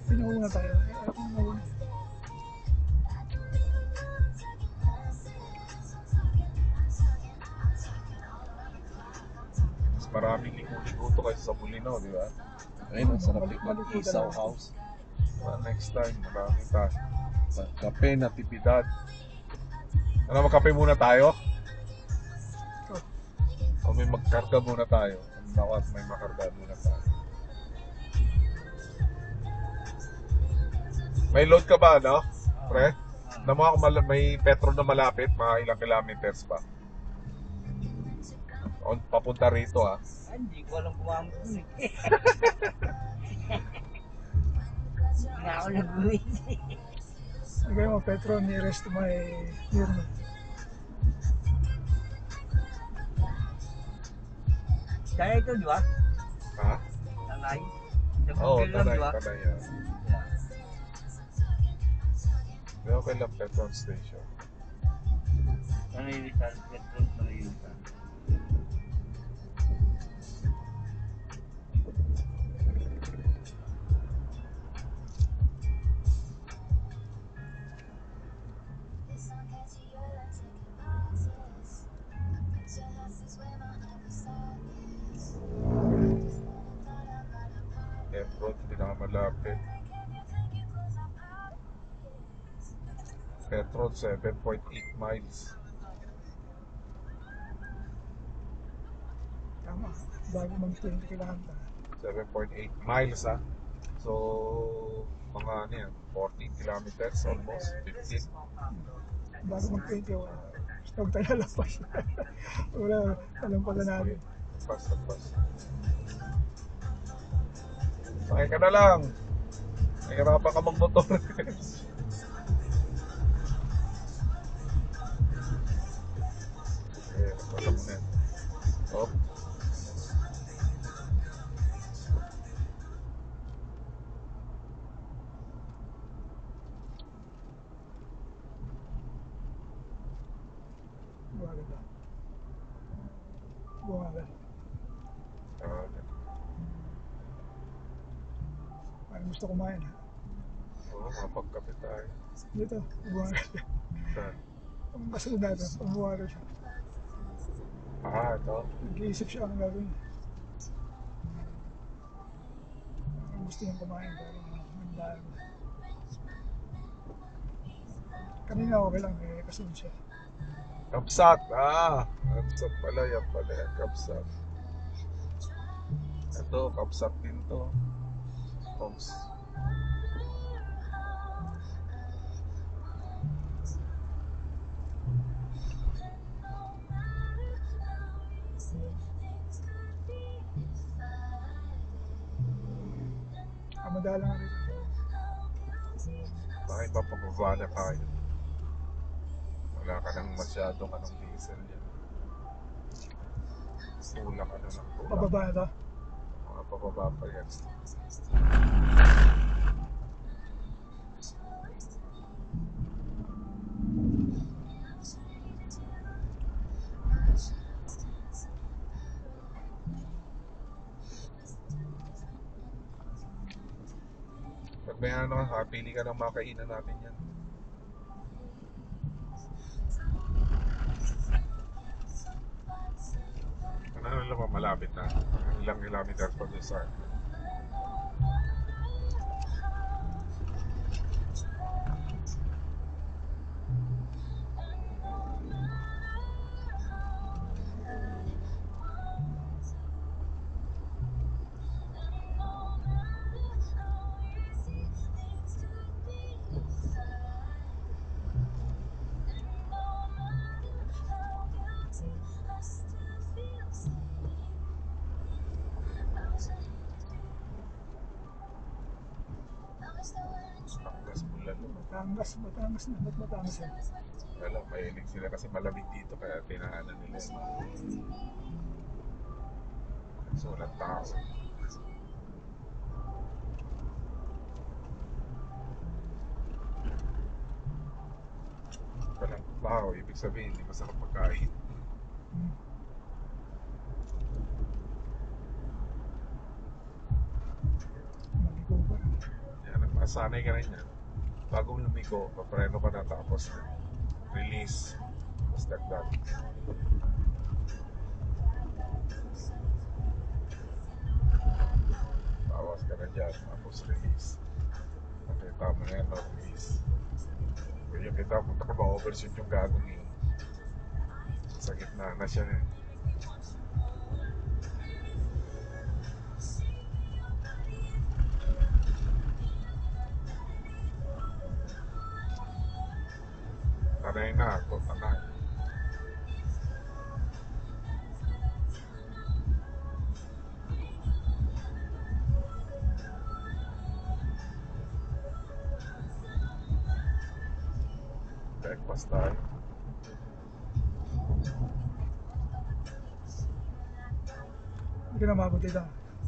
Pinuuna tayo. Mas maraming ligo-ligo to kaysa sa Bulinaw, di ba? Ayun, ang sarap mag-isaw house. Next time, marami tayo. Kape, natipidad. Ano, magkape muna tayo? O may magkarga muna tayo? At may makarga muna tayo. May load ka ba, no? Pre? Naman ako may petrol na malapit, mga ilang kilometers pa. O, papunta rito, ha? Hindi ko alam kumamot dun eh. Hindi nga ako nag-uwi. Lagay mo Petro nearest to my unit. Kaya ito, di ba? Ha? Tanay. Oo, Nag-google lang, tanay, di ba? tanay yan. Pero okay lang, petrol station. Tanay Rizal, petrol Tanay Rizal. Airport, pinakamalapit. Petrol, 7.8 miles. Tama. Bago mag-20 kilometer. 7.8 miles, ha? So, mga ano yan, 14 kilometers, almost 15. Bago mag-20, huwag tayo lalabas. Wala, alam pala namin. Basta. Sakay ka na lang. Nahirapan ka mag-motor. Wala mo na. Oh. Buwagal. Parang gusto kumain, ha? Oo, mapagkape tayo. Dito, buwagal. Saan? Ang kasunod natin, buwagal siya. Ito. Nag-iisip siya ang gagawin. Ang gusto niyang kumain, parang mandaan. Kanina okay lang, kasunod siya. Kapsat! Kapsat pala. Yan pala yan, kapsat. Ito, kapsat din to. Poms. Madalang na rin. Bakit pa pababa na tayo? Wala ka nang masyadong anong diesel yan. Tulak ka na lang. Pababa na to? Mga pababa pa yan. Pag may ano ka, pili ka ng makainan natin yan. Ano lang malapit na? Ilang kilometers pa doon sa Batangas na. Ba't Batangas yan? Wala, mahilig sila kasi malamig dito kaya tinaanan nila yung sulat tao. Wala. Baho, ibig sabihin, hindi masarap pagkain. Hmm. Maligo pa. Yan, masanay ka rin yan. Bago lumiko, papreno ka na tapos release. Tapos dagdag. Bawas ka na dyan, tapos release. Nakita mo na yan, no? Release. Kaya kita, punta ka ma-overshoot yung gagong yun. Sa gitna na siya eh. Tanay na ako, tanay. Breakfast tayo. Hindi ka na mabot dito.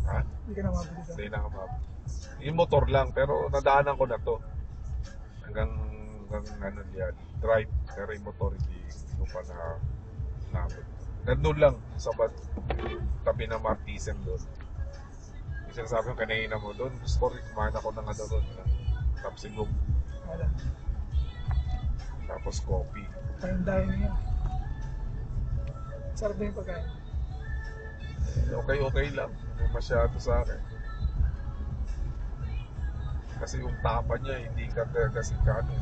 Ha? Hindi ka na mabot dito. Hindi na kamab. Yung motor lang, pero nadaanan ko na to. Hanggang ano yan, drive. Pero yung motor hindi ko pa nabot. Nandun lang sa tabi ng Martisen doon. Yung sinasabi ko kanina mo doon, gusto ko rin kumain ako ng ano doon. Tapsilog, Wala. tapos coffee. Parang dining yan. Sarap na yung pagkain. Okay lang. Hindi masyado sa akin. Kasi yung tapa niya, hindi ka kasi kano.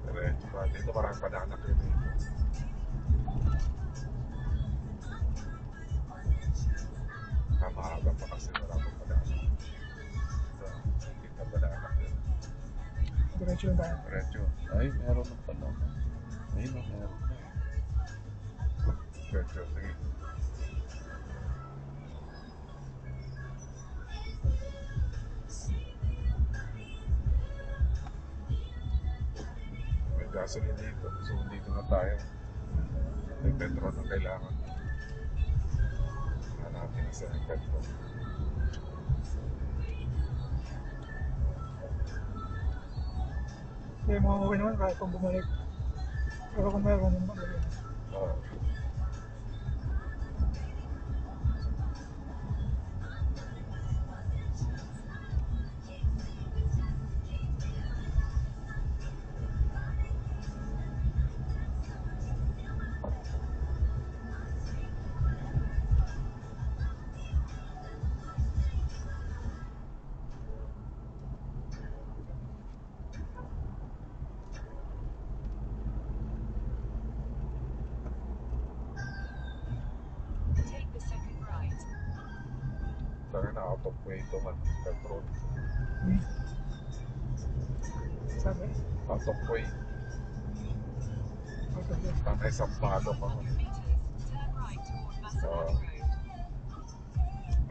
Diretso pa. Dito marami pananak yun eh. Maaga pa kasi marami pananak. Ito, hindi ka pananak yun. Diretso lang tayo. Diretso. Ay, meron ng pananak. Ay, meron na. Diretso, sige. May gasoline dito. So, dito na tayo. May petrol na kailangan. Hanapin na sa petrol. Kaya mga okay naman kahit kung bumalik. Pero kung meron naman magagawin. Oo. Take the second right. Sana na out of way ito man. Petrol. Hmm. Sabi? Out of way. Okay. Tanay sa palo ka. 100 meters. Turn right toward Massillon Road.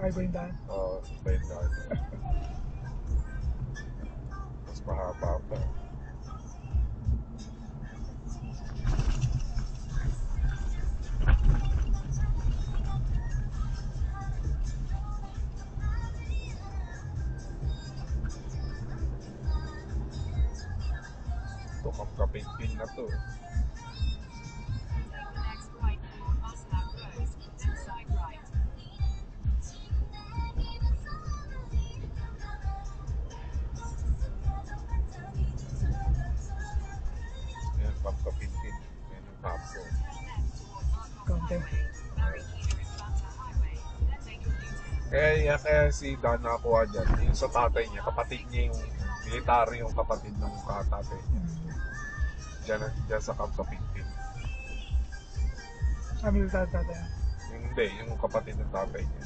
Ay ba yung daan? Bay na. Mas mahaba pa. Ito kapkapin-pin na to. Take the next right toward Massillon Road. Then side right. Yan, kapkapin-pin. Yan yung kapso. Turn left toward Argos Counter. Highway. Marikina Infanta Highway. Then make a U-turn. Kaya si Dan nakuha dyan. Yung sa tatay niya, kapatid niya yung military yung kapatid ng tatay niya. Diyan sa kapkapin-pin. Kami yung tatay. Hindi, yung kapatid ng tatay niya.